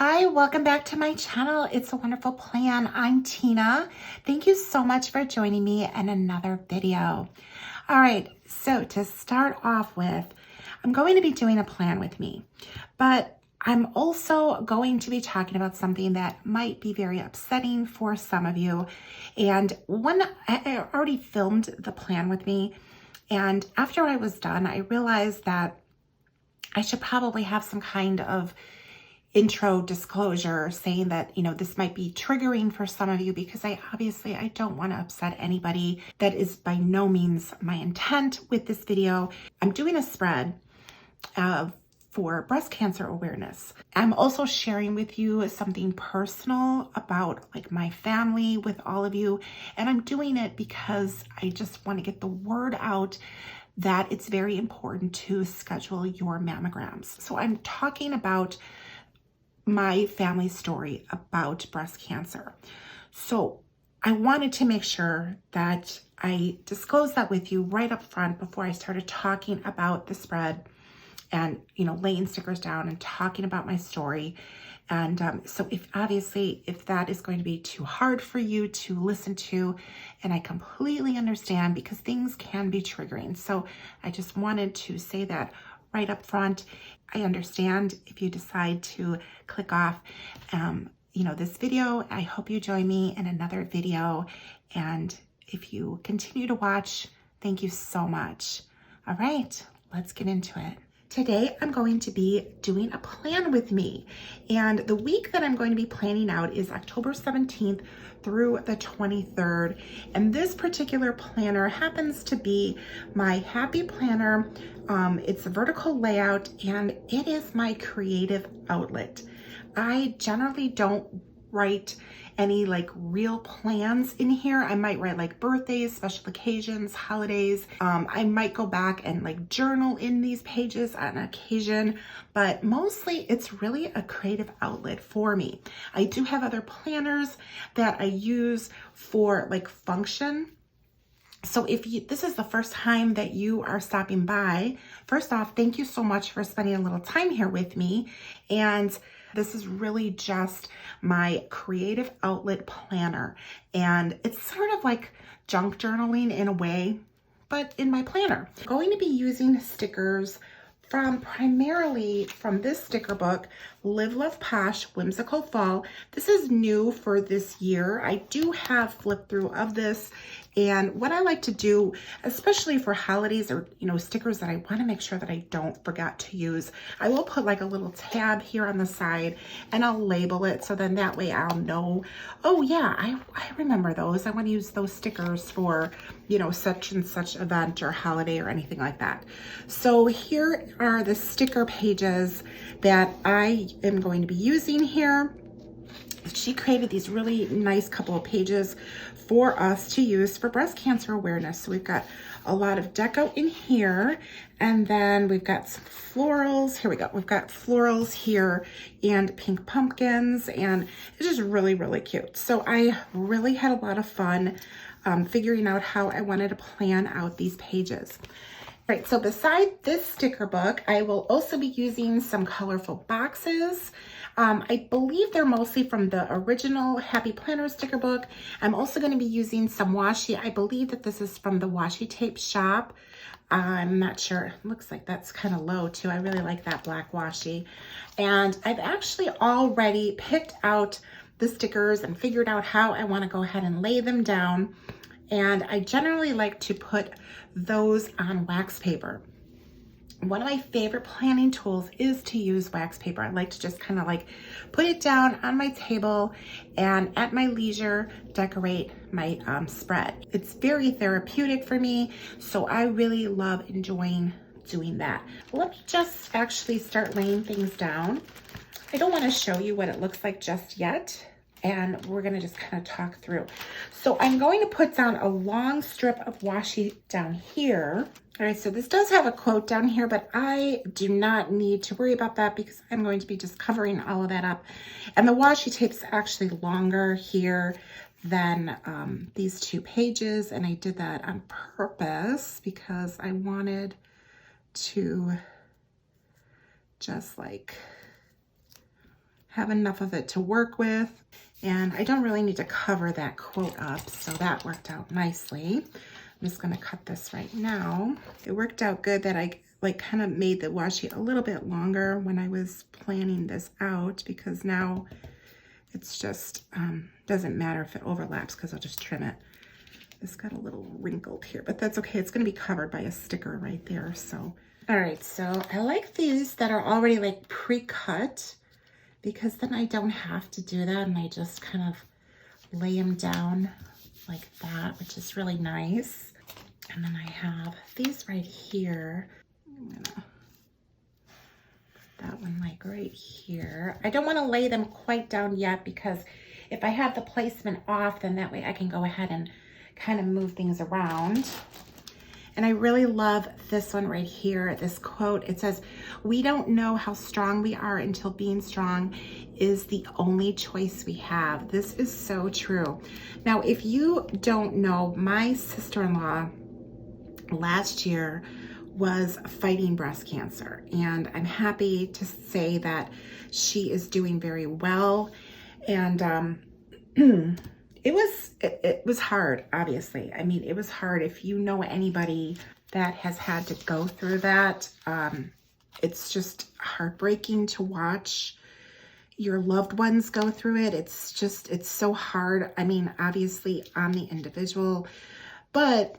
Hi, welcome back to my channel. It's a Wonderful Plan. I'm Tina. Thank you so much for joining me in another video. All right, so to start off with, I'm going to be doing a plan with me, but I'm also going to be talking about something that might be very upsetting for some of you. And I already filmed the plan with me, and after I was done, I realized that I should probably have some kind of intro disclosure saying that, this might be triggering for some of you, because I don't want to upset anybody. That is by no means my intent with this video. I'm doing a spread for breast cancer awareness. I'm also sharing with you something personal about my family with all of you. And I'm doing it because I just want to get the word out that it's very important to schedule your mammograms. So I'm talking about my family story about breast cancer. So I wanted to make sure that I disclosed that with you right up front before I started talking about the spread and, laying stickers down and talking about my story. And so if that is going to be too hard for you to listen to, and I completely understand, because things can be triggering. So I just wanted to say that right up front. I understand if you decide to click off, this video. I hope you join me in another video. And if you continue to watch, thank you so much. All right, let's get into it. Today, I'm going to be doing a plan with me. And the week that I'm going to be planning out is October 17th through the 23rd. And this particular planner happens to be my happy planner. It's a vertical layout, and it is my creative outlet. I generally don't write any real plans in here. I might write birthdays, special occasions, holidays. I might go back and journal in these pages on occasion, but mostly it's really a creative outlet for me. I do have other planners that I use for function. So if this is the first time that you are stopping by, first off, thank you so much for spending a little time here with me. And this is really just my creative outlet planner. And it's sort of like junk journaling in a way, but in my planner. I'm going to be using stickers primarily from this sticker book, Live.Love.Posh, Whimsical Fall. This is new for this year. I do have flip through of this. And what I like to do, especially for holidays or, stickers that I want to make sure that I don't forget to use, I will put a little tab here on the side, and I'll label it. So then that way I'll know, oh yeah, I remember those. I want to use those stickers for, such and such event or holiday or anything like that. So here are the sticker pages that I am going to be using here. She created these really nice couple of pages for us to use for breast cancer awareness. So we've got a lot of deco in here, and then we've got some florals. Here we go. We've got florals here and pink pumpkins, and it's just really, really cute. So I really had a lot of fun figuring out how I wanted to plan out these pages. All right, so beside this sticker book, I will also be using some colorful boxes. I believe they're mostly from the original Happy Planner sticker book. I'm also going to be using some washi. I believe that this is from the washi tape shop. I'm not sure. It looks like that's kind of low too. I really like that black washi. And I've actually already picked out the stickers and figured out how I want to go ahead and lay them down. And I generally like to put those on wax paper. One of my favorite planning tools is to use wax paper. I like to just kind of put it down on my table and at my leisure decorate my spread. It's very therapeutic for me, so I really love enjoying doing that. Let me just actually start laying things down. I don't want to show you what it looks like just yet, and we're going to just kind of talk through. So I'm going to put down a long strip of washi down here. All right, so this does have a quote down here, but I do not need to worry about that because I'm going to be just covering all of that up. And the washi tape's actually longer here than these two pages, and I did that on purpose because I wanted to just have enough of it to work with. And I don't really need to cover that quote up, so that worked out nicely. I'm just gonna cut this right now. It worked out good that I like kind of made the washi a little bit longer when I was planning this out, because now it's just, doesn't matter if it overlaps because I'll just trim it. It's got a little wrinkled here, but that's okay. It's gonna be covered by a sticker right there, so. All right, so I like these that are already like pre-cut, because then I don't have to do that and I just kind of lay them down like that, which is really nice. And then I have these right here. I'm gonna put that one like right here. I don't want to lay them quite down yet, because if I have the placement off, then that way I can go ahead and kind of move things around. And I really love this one right here, this quote. It says, "We don't know how strong we are until being strong is the only choice we have." This is so true. Now, if you don't know, my sister-in-law last year was fighting breast cancer, and I'm happy to say that she is doing very well. And it was hard, obviously. I mean, it was hard. If you know anybody that has had to go through that, it's just heartbreaking to watch your loved ones go through it. It's just, it's so hard. I mean, obviously on the individual, but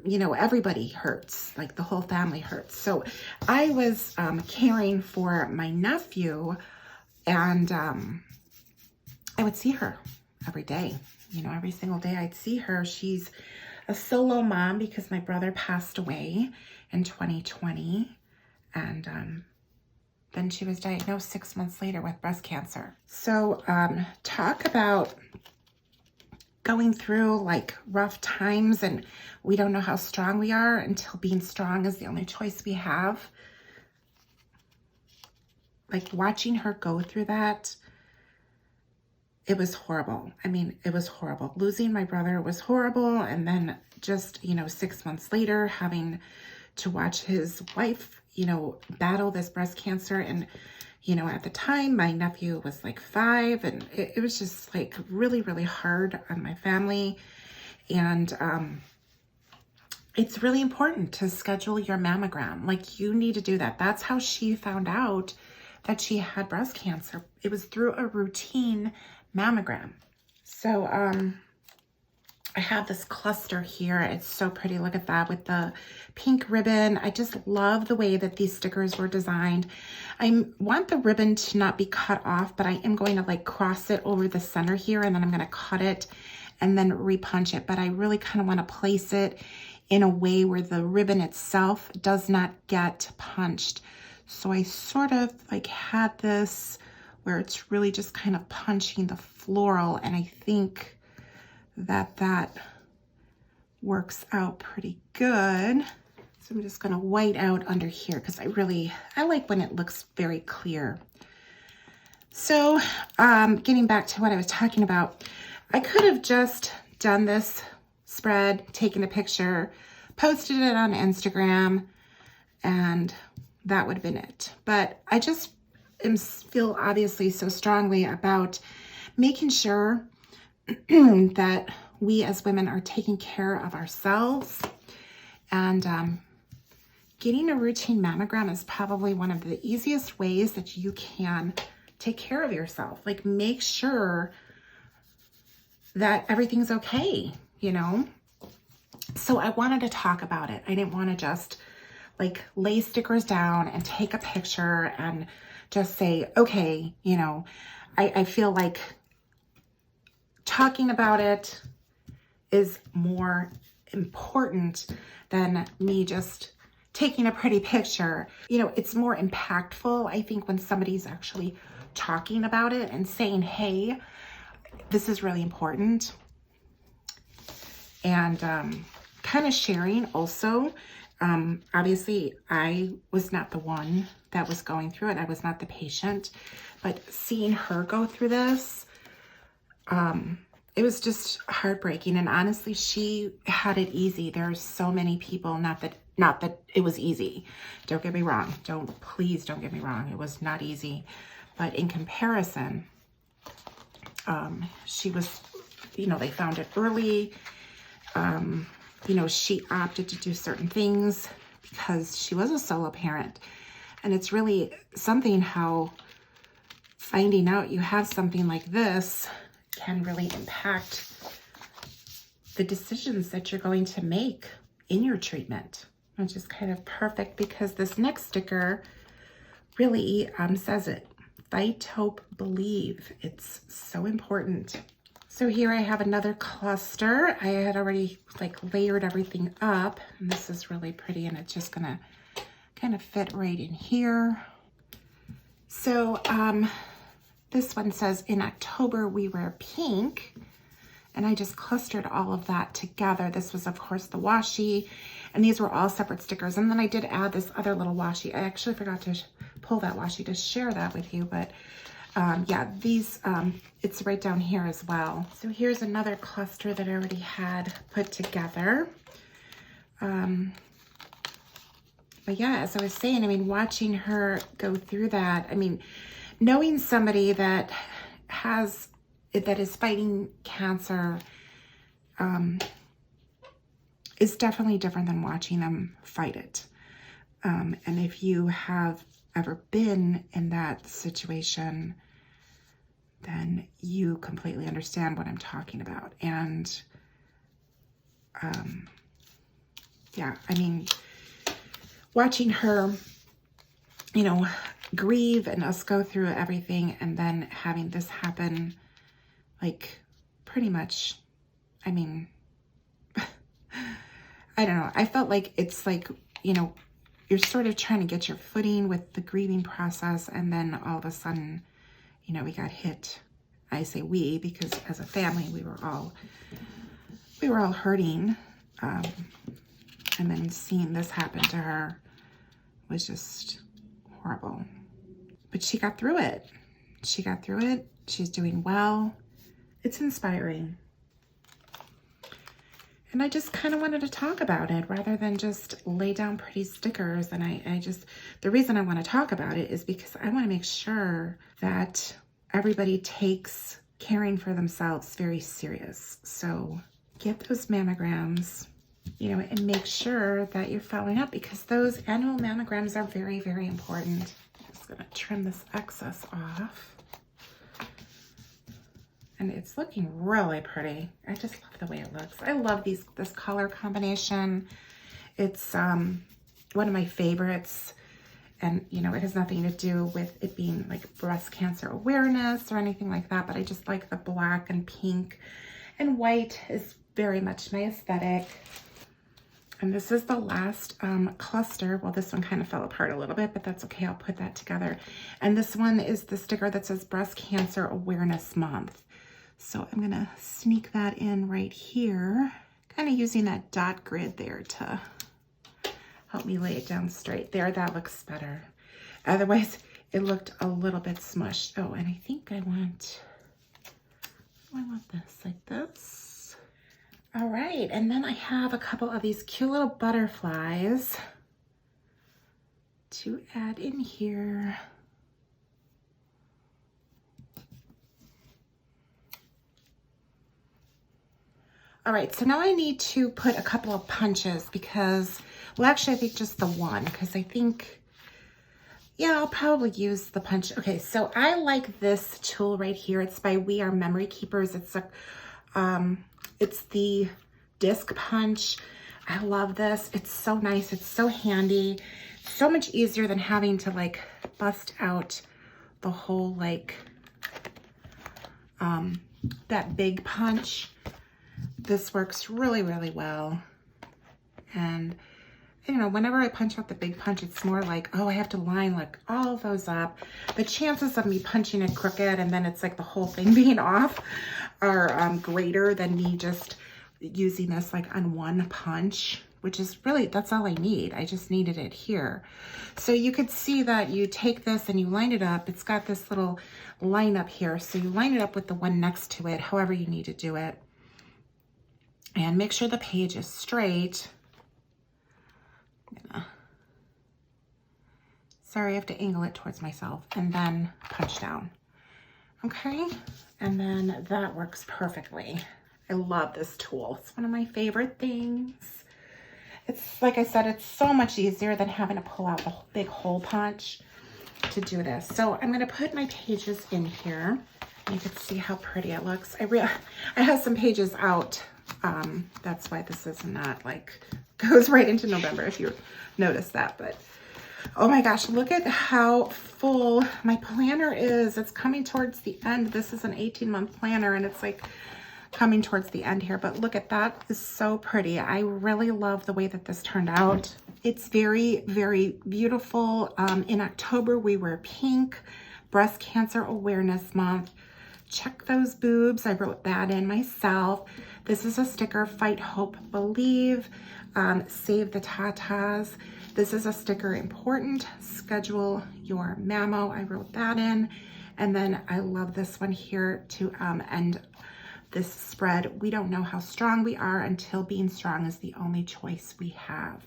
you know, everybody hurts, like the whole family hurts. So I was caring for my nephew, and I would see her every day. You know, every single day I'd see her. She's a solo mom because my brother passed away in 2020. And then she was diagnosed 6 months later with breast cancer. So talk about going through like rough times, and we don't know how strong we are until being strong is the only choice we have. Like watching her go through that, it was horrible. I mean, it was horrible. Losing my brother was horrible. And then just, you know, 6 months later, having to watch his wife, you know, battle this breast cancer. And, you know, at the time, my nephew was like 5, and it was just like really, really hard on my family. And it's really important to schedule your mammogram. Like, you need to do that. That's how she found out that she had breast cancer. It was through a routine mammogram. So I have this cluster here. It's so pretty. Look at that with the pink ribbon. I just love the way that these stickers were designed. I want the ribbon to not be cut off, but I am going to like cross it over the center here, and then I'm going to cut it and then repunch it. But I really kind of want to place it in a way where the ribbon itself does not get punched. So I sort of like had this where it's really just kind of punching the floral, and I think that that works out pretty good. So I'm just gonna white out under here because I like when it looks very clear. So getting back to what I was talking about, I could have just done this spread, taken a picture, posted it on Instagram, and that would have been it. But I just feel obviously so strongly about making sure that we as women are taking care of ourselves, and getting a routine mammogram is probably one of the easiest ways that you can take care of yourself. Like, make sure that everything's okay, you know? So I wanted to talk about it. I didn't want to just like lay stickers down and take a picture and just say, okay, you know, I feel like talking about it is more important than me just taking a pretty picture. You know, it's more impactful, I think, when somebody's actually talking about it and saying, hey, this is really important. And kind of sharing also. Obviously, I was not the one that was going through it. I was not the patient, but seeing her go through this, it was just heartbreaking. And honestly, she had it easy. There's so many people, not that it was easy. Don't get me wrong. Please don't get me wrong. It was not easy, but in comparison, she was, you know, they found it early. You know, she opted to do certain things because she was a solo parent. And it's really something how finding out you have something like this can really impact the decisions that you're going to make in your treatment, which is kind of perfect because this next sticker really says it. Fight, hope, believe. It's so important. So here I have another cluster. I had already like layered everything up, and this is really pretty, and it's just gonna kind of fit right in here. So this one says, in October we wear pink, and I just clustered all of that together. This was of course the washi, and these were all separate stickers. And then I did add this other little washi. I actually forgot to pull that washi to share that with you, but yeah, these, it's right down here as well. So here's another cluster that I already had put together. But yeah, as I was saying, I mean, watching her go through that, I mean, knowing somebody that is fighting cancer is definitely different than watching them fight it. And if you have ever been in that situation, then you completely understand what I'm talking about. And yeah, I mean, watching her, you know, grieve and us go through everything and then having this happen, like pretty much, I mean, I don't know. I felt like it's like, you know, you're sort of trying to get your footing with the grieving process, and then all of a sudden, you know, we got hit. I say we because as a family we were all hurting, and then seeing this happen to her was just horrible. But she got through it. She got through it. She's doing well. It's inspiring. And I just kind of wanted to talk about it rather than just lay down pretty stickers. And I just, the reason I want to talk about it is because I want to make sure that everybody takes caring for themselves very serious. So get those mammograms, you know, and make sure that you're following up, because those annual mammograms are very, very important. I'm just going to trim this excess off. And it's looking really pretty. I just love the way it looks. I love this color combination. It's one of my favorites. And, you know, it has nothing to do with it being like breast cancer awareness or anything like that, but I just like the black and pink and white is very much my aesthetic. And this is the last cluster. Well, this one kind of fell apart a little bit, but that's okay. I'll put that together. And this one is the sticker that says Breast Cancer Awareness Month. So I'm gonna sneak that in right here, kind of using that dot grid there to help me lay it down straight. There, that looks better. Otherwise, it looked a little bit smushed. Oh, and I think I want this like this. All right, and then I have a couple of these cute little butterflies to add in here. All right, so now I need to put a couple of punches because, well, actually I think just the one, because I think, yeah, I'll probably use the punch. Okay, so I like this tool right here. It's by We Are Memory Keepers. It's the disc punch. I love this. It's so nice. It's so handy. So much easier than having to like bust out the whole like that big punch. This works really, really well. And, you know, whenever I punch out the big punch, it's more like, oh, I have to line like all of those up. The chances of me punching it crooked and then it's like the whole thing being off are greater than me just using this like on one punch, which is really, that's all I need. I just needed it here. So you could see that you take this and you line it up. It's got this little line up here. So you line it up with the one next to it, however you need to do it. And make sure the page is straight. I'm gonna Sorry, I have to angle it towards myself and then punch down. Okay, and then that works perfectly. I love this tool. It's one of my favorite things. It's, like I said, it's so much easier than having to pull out the big hole punch to do this. So I'm gonna put my pages in here. You can see how pretty it looks. I have some pages out. That's why this is not like, goes right into November if you notice that, but oh my gosh, look at how full my planner is. It's coming towards the end. This is an 18-month planner and it's like coming towards the end here, but look at that. It's so pretty. I really love the way that this turned out. It's very, very beautiful. In October, we wear pink, Breast Cancer Awareness Month. Check those boobs. I wrote that in myself. This is a sticker, Fight, Hope, Believe, Save the Tatas. This is a sticker, Important, Schedule Your Mammo. I wrote that in. And then I love this one here to end this spread. We don't know how strong we are until being strong is the only choice we have.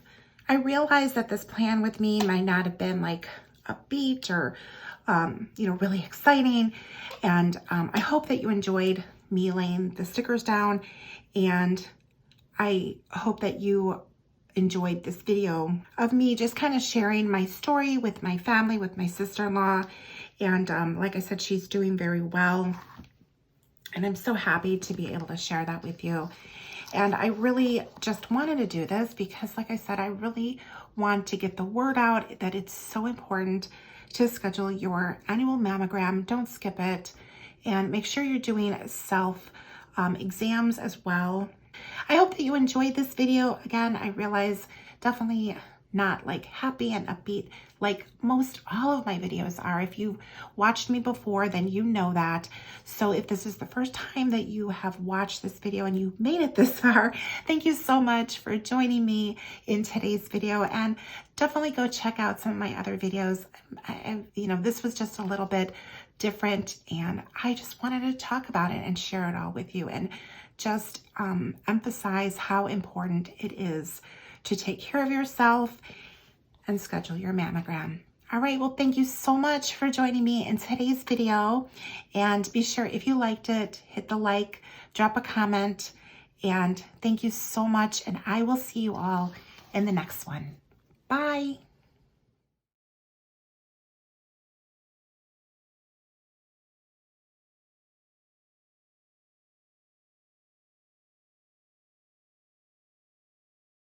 I realize that this plan with me might not have been like upbeat or, you know, really exciting. And I hope that you enjoyed me laying the stickers down. And I hope that you enjoyed this video of me just kind of sharing my story with my family, with my sister-in-law. And like I said, she's doing very well. And I'm so happy to be able to share that with you. And I really just wanted to do this because, like I said, I really want to get the word out that it's so important to schedule your annual mammogram. Don't skip it. And make sure you're doing self exams as well. I hope that you enjoyed this video. Again, I realize definitely not like happy and upbeat like most all of my videos are. If you've watched me before, then you know that. So if this is the first time that you have watched this video and you made it this far, thank you so much for joining me in today's video, and definitely go check out some of my other videos. You know, this was just a little bit different and I just wanted to talk about it and share it all with you and just emphasize how important it is to take care of yourself and schedule your mammogram. All right, well, thank you so much for joining me in today's video. And be sure, if you liked it, hit the like, drop a comment, and thank you so much. And I will see you all in the next one. Bye.